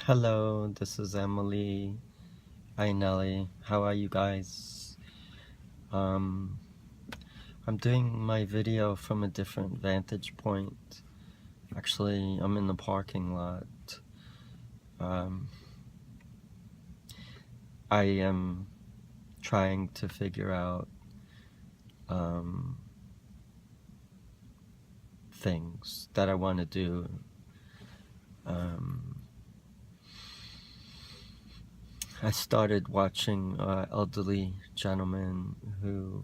Hello, this is Emily. Hi Nelly, how are you guys? Um, I'm doing my video from a different vantage point. Actually, I'm in the parking lot. Um, I am trying to figure out things that I want to do. I started watching elderly gentleman who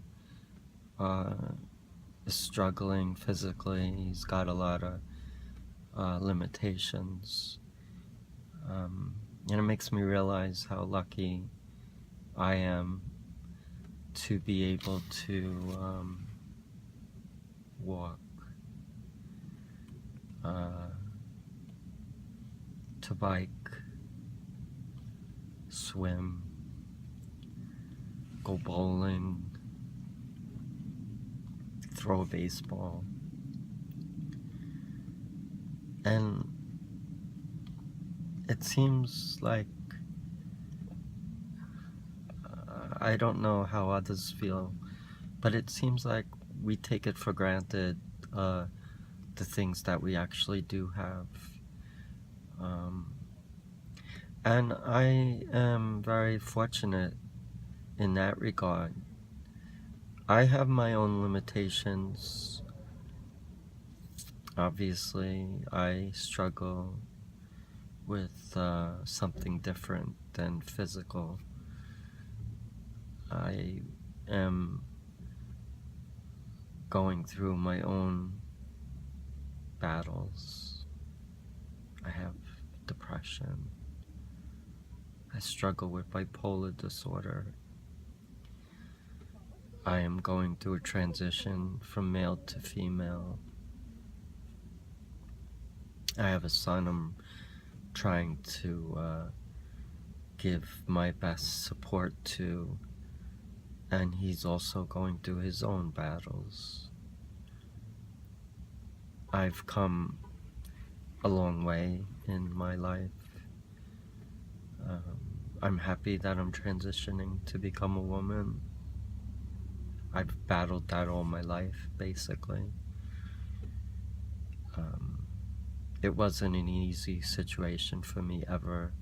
is struggling physically. He's got a lot of limitations. And it makes me realize how lucky I am to be able to walk, to bike, swim, go bowling, throw a baseball. And it seems like I don't know how others feel, but it seems like we take it for granted, the things that we actually do have. And I am very fortunate in that regard. I have my own limitations. Obviously, I struggle with something different than physical. I am going through my own battles. I have depression. I struggle with bipolar disorder. I am going through a transition from male to female. I have a son I'm trying to give my best support to, and he's also going through his own battles. I've come a long way in my life. I'm happy that I'm transitioning to become a woman. I've battled that all my life, basically. It wasn't an easy situation for me ever.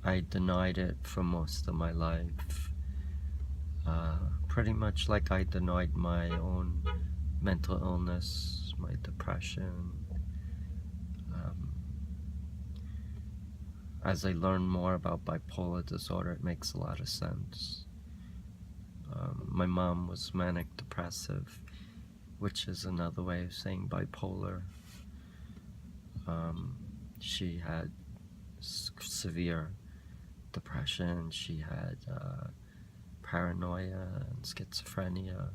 I denied it for most of my life. Pretty much like I denied my own mental illness, my depression. As I learn more about bipolar disorder, it makes a lot of sense. My mom was manic depressive, which is another way of saying bipolar. She had severe depression, she had paranoia and schizophrenia,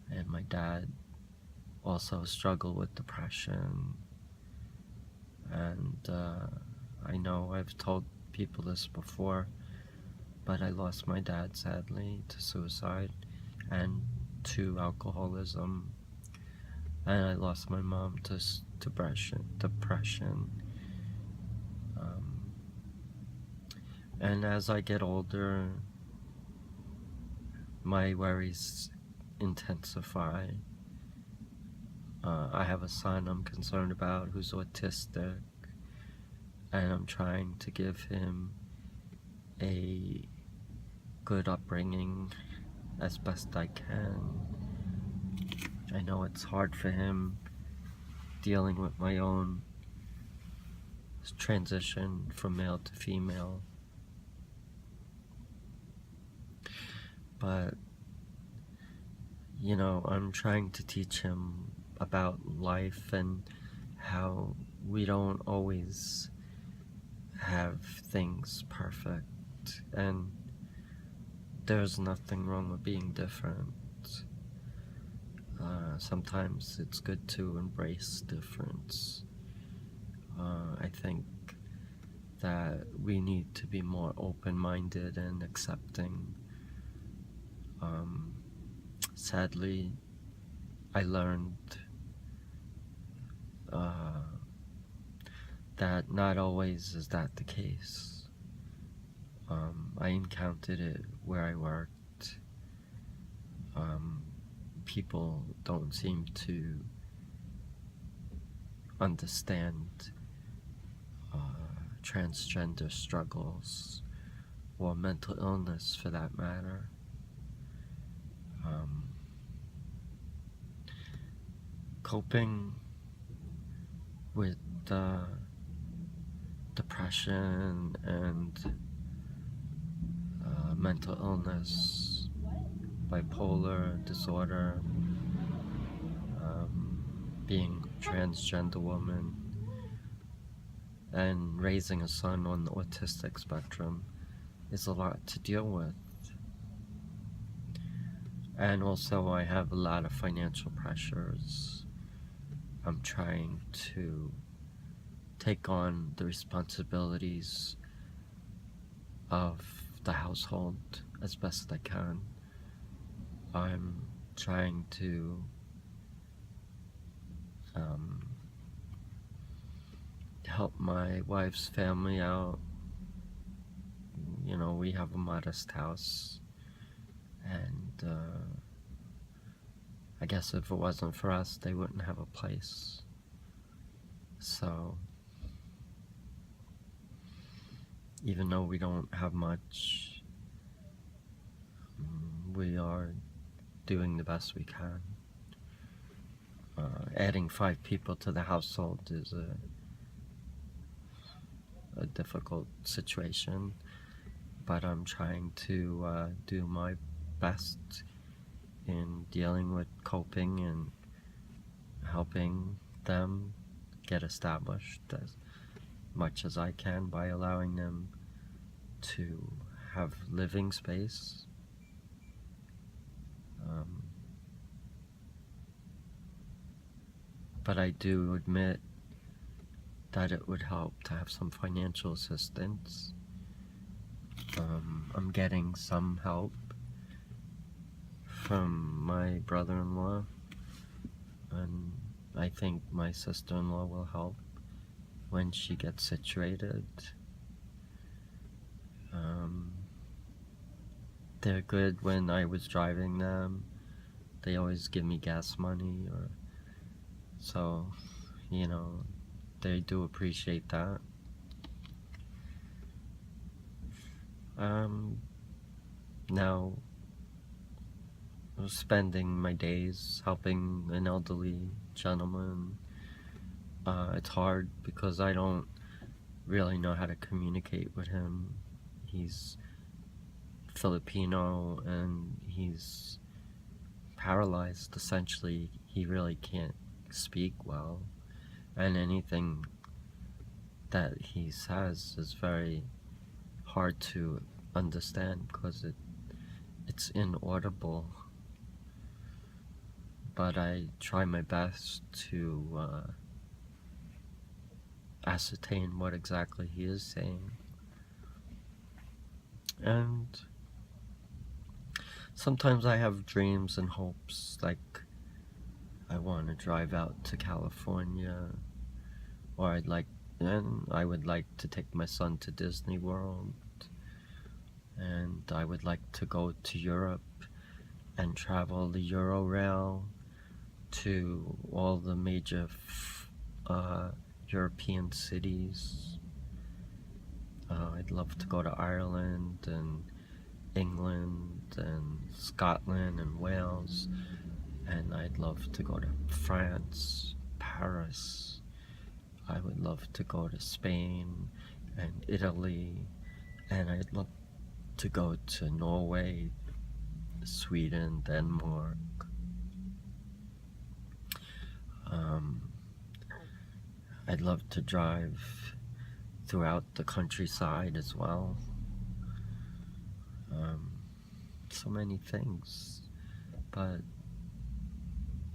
and my dad also struggled with depression. And I know I've told people this before, but I lost my dad sadly to suicide and to alcoholism, and I lost my mom to depression. And as I get older, my worries intensify. I have a son I'm concerned about who's autistic, and I'm trying to give him a good upbringing as best I can. I know it's hard for him dealing with my own transition from male to female, but you know, I'm trying to teach him about life and how we don't always have things perfect, and there's nothing wrong with being different. Sometimes it's good to embrace difference. I think that we need to be more open-minded and accepting. Sadly, I learned that not always is that the case. I encountered it where I worked. People don't seem to understand transgender struggles or mental illness for that matter. Coping with depression and mental illness, bipolar disorder, being a transgender woman, and raising a son on the autistic spectrum is a lot to deal with. And also I have a lot of financial pressures. I'm trying to take on the responsibilities of the household as best I can. I'm trying to help my wife's family out. You know, we have a modest house, and I guess if it wasn't for us, they wouldn't have a place. So, even though we don't have much, we are doing the best we can. Adding 5 people to the household is a difficult situation, but I'm trying to do my best in dealing with coping and helping them get established as much as I can by allowing them to have living space. But I do admit that it would help to have some financial assistance. I'm getting some help from my brother-in-law, and I think my sister-in-law will help when she gets situated. They're good when I was driving them. They always give me gas money, or so, you know, they do appreciate that. Now, I'm spending my days helping an elderly gentleman. It's hard because I don't really know how to communicate with him. He's Filipino and he's paralyzed, essentially. He really can't speak well, and anything that he says is very hard to understand because it's inaudible. But I try my best to ascertain what exactly he is saying. And sometimes I have dreams and hopes, like I want to drive out to California, or I would like to take my son to Disney World, and I would like to go to Europe and travel the Euro to all the major European cities. I'd love to go to Ireland and England and Scotland and Wales, and I'd love to go to France, Paris. I would love to go to Spain and Italy, and I'd love to go to Norway, Sweden, Denmark. I'd love to drive throughout the countryside as well. So many things, but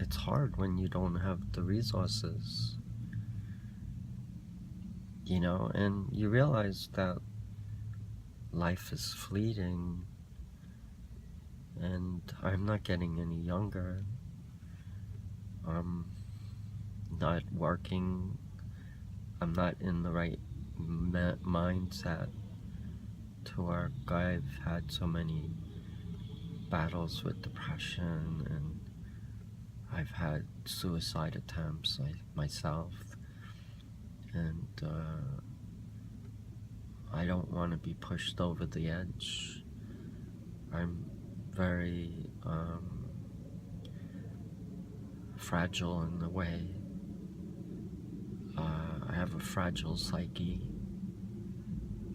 it's hard when you don't have the resources, you know, and you realize that life is fleeting, and I'm not getting any younger. I'm not working I'm not in the right mindset to work. I've had so many battles with depression, and I've had suicide attempts myself, and I don't want to be pushed over the edge. I'm very fragile in a way. I have a fragile psyche.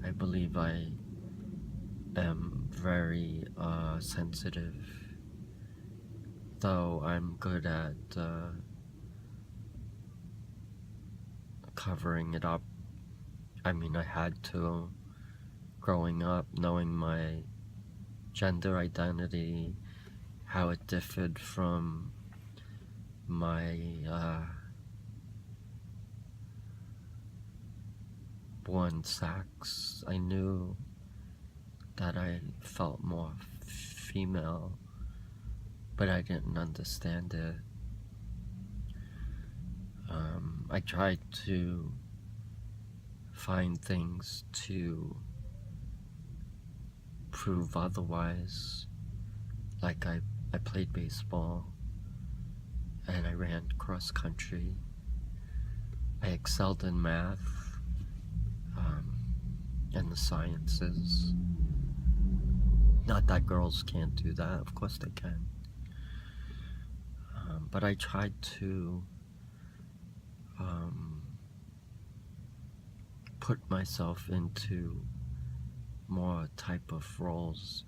I believe I am very sensitive, though I'm good at covering it up. I mean, I had to growing up, knowing my gender identity, how it differed from my born sex. I knew that I felt more female, but I didn't understand it. I tried to find things to prove otherwise. Like I played baseball, and I ran cross country. I excelled in math and the sciences. Not that girls can't do that, of course they can. But I tried to put myself into more type of roles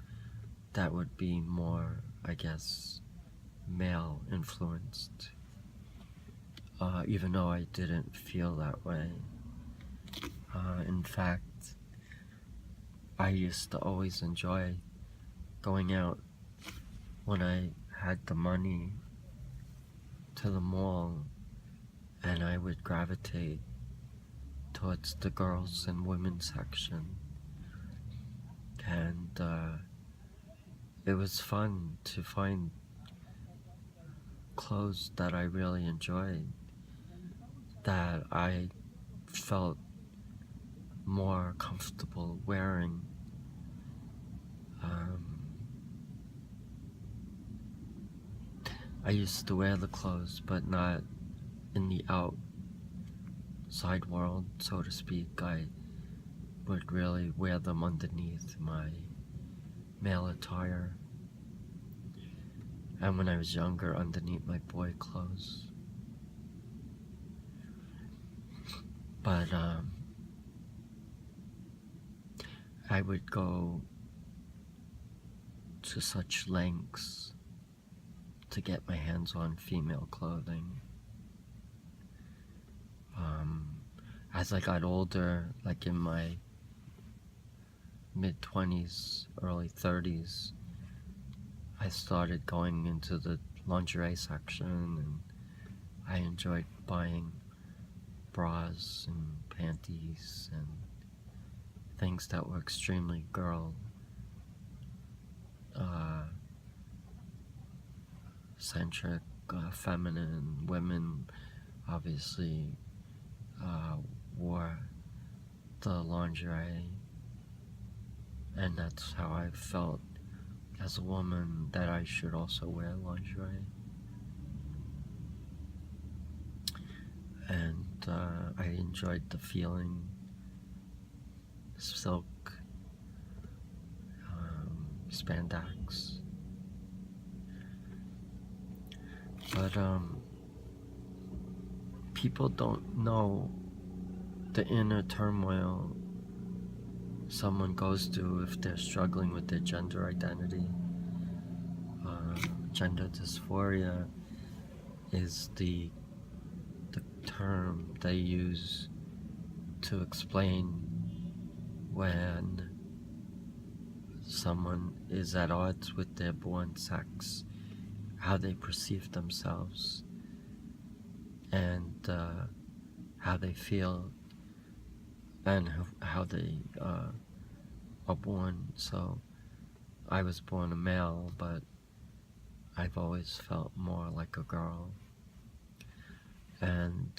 that would be more, I guess, male influenced, even though I didn't feel that way. In fact, I used to always enjoy going out when I had the money to the mall, and I would gravitate towards the girls and women's section, and it was fun to find clothes that I really enjoyed, that I felt more comfortable wearing. I used to wear the clothes, but not in the outside world, so to speak. I would really wear them underneath my male attire, and when I was younger, underneath my boy clothes. But I would go to such lengths to get my hands on female clothing. As I got older, like in my mid-20s, early 30s, I started going into the lingerie section, and I enjoyed buying bras and panties and things that were extremely girl centric, feminine. Women obviously wore the lingerie, and that's how I felt as a woman, that I should also wear lingerie. And I enjoyed the feeling, silk, spandex. But people don't know the inner turmoil someone goes through if they're struggling with their gender identity. Gender dysphoria is the term they use to explain when someone is at odds with their born sex, how they perceive themselves, and how they feel, and how they are born. So I was born a male, but I've always felt more like a girl. And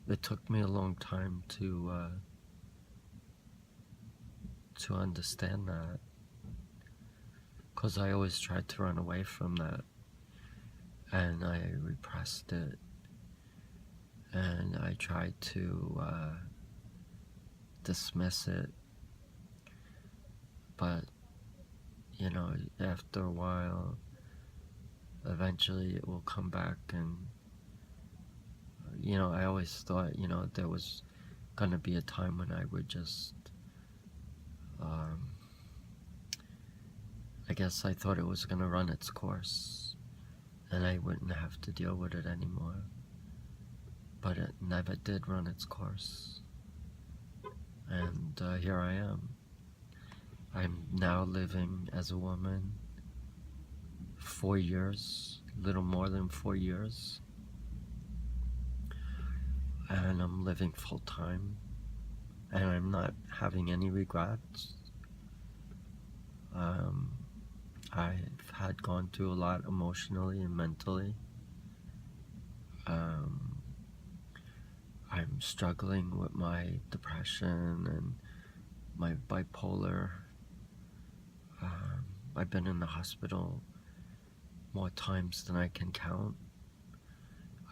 it took me a long time to understand that, because I always tried to run away from that, and I repressed it, and I tried to dismiss it. But you know, after a while, eventually it will come back. And you know, I always thought, you know, there was gonna be a time when I would just I guess I thought it was gonna run its course and I wouldn't have to deal with it anymore. But it never did run its course. And here I am. I'm now living as a woman 4 years, little more than 4 years. And I'm living full time. And I'm not having any regrets. I've had gone through a lot emotionally and mentally. I'm struggling with my depression and my bipolar. I've been in the hospital more times than I can count.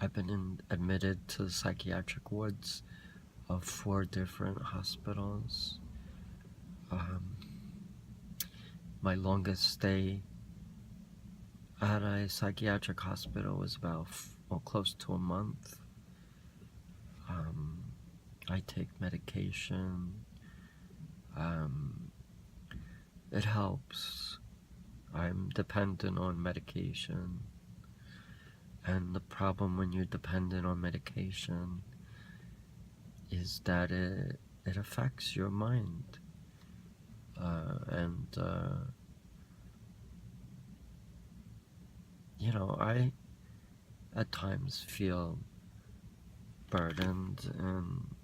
I've been admitted to the psychiatric wards of 4 different hospitals. My longest stay at a psychiatric hospital was about close to a month. I take medication. It helps. I'm dependent on medication. And the problem when you're dependent on medication is that it affects your mind. You know, I at times feel burdened, and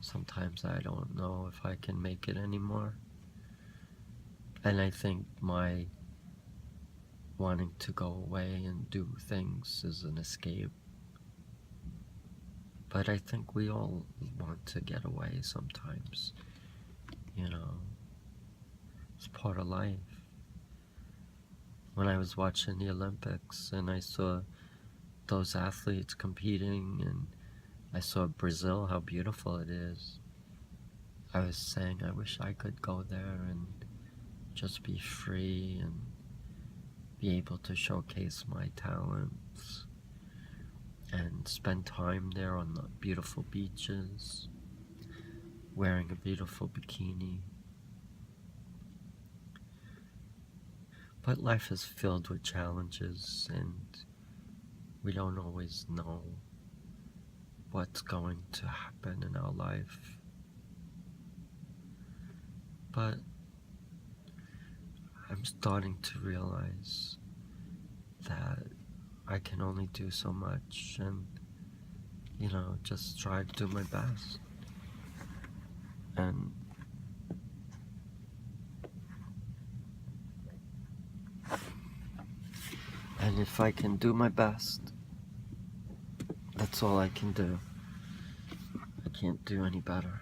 sometimes I don't know if I can make it anymore. And I think my wanting to go away and do things is an escape. But I think we all want to get away sometimes. You know, it's part of life. When I was watching the Olympics and I saw those athletes competing, and I saw Brazil, how beautiful it is, I was saying I wish I could go there and just be free and be able to showcase my talents and spend time there on the beautiful beaches, wearing a beautiful bikini. But life is filled with challenges, and we don't always know what's going to happen in our life. But I'm starting to realize that I can only do so much, and, you know, just try to do my best. And if I can do my best, that's all I can do. I can't do any better.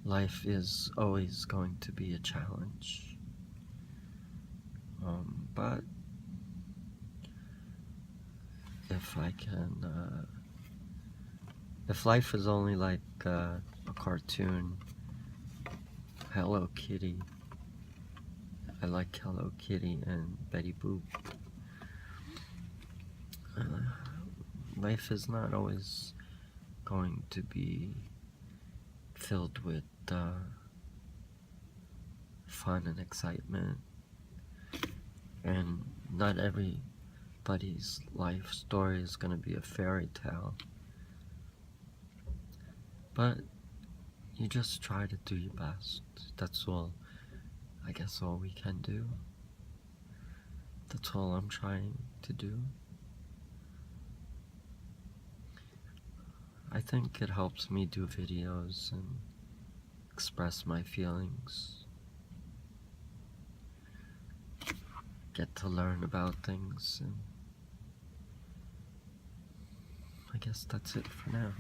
Life is always going to be a challenge. But if I can, if life is only like a cartoon, Hello Kitty, I like Hello Kitty and Betty Boop. Life is not always going to be filled with fun and excitement, and not everybody's life story is going to be a fairy tale. But you just try to do your best. That's all, I guess, all we can do. That's all I'm trying to do. I think it helps me do videos and express my feelings. Get to learn about things, and I guess that's it for now.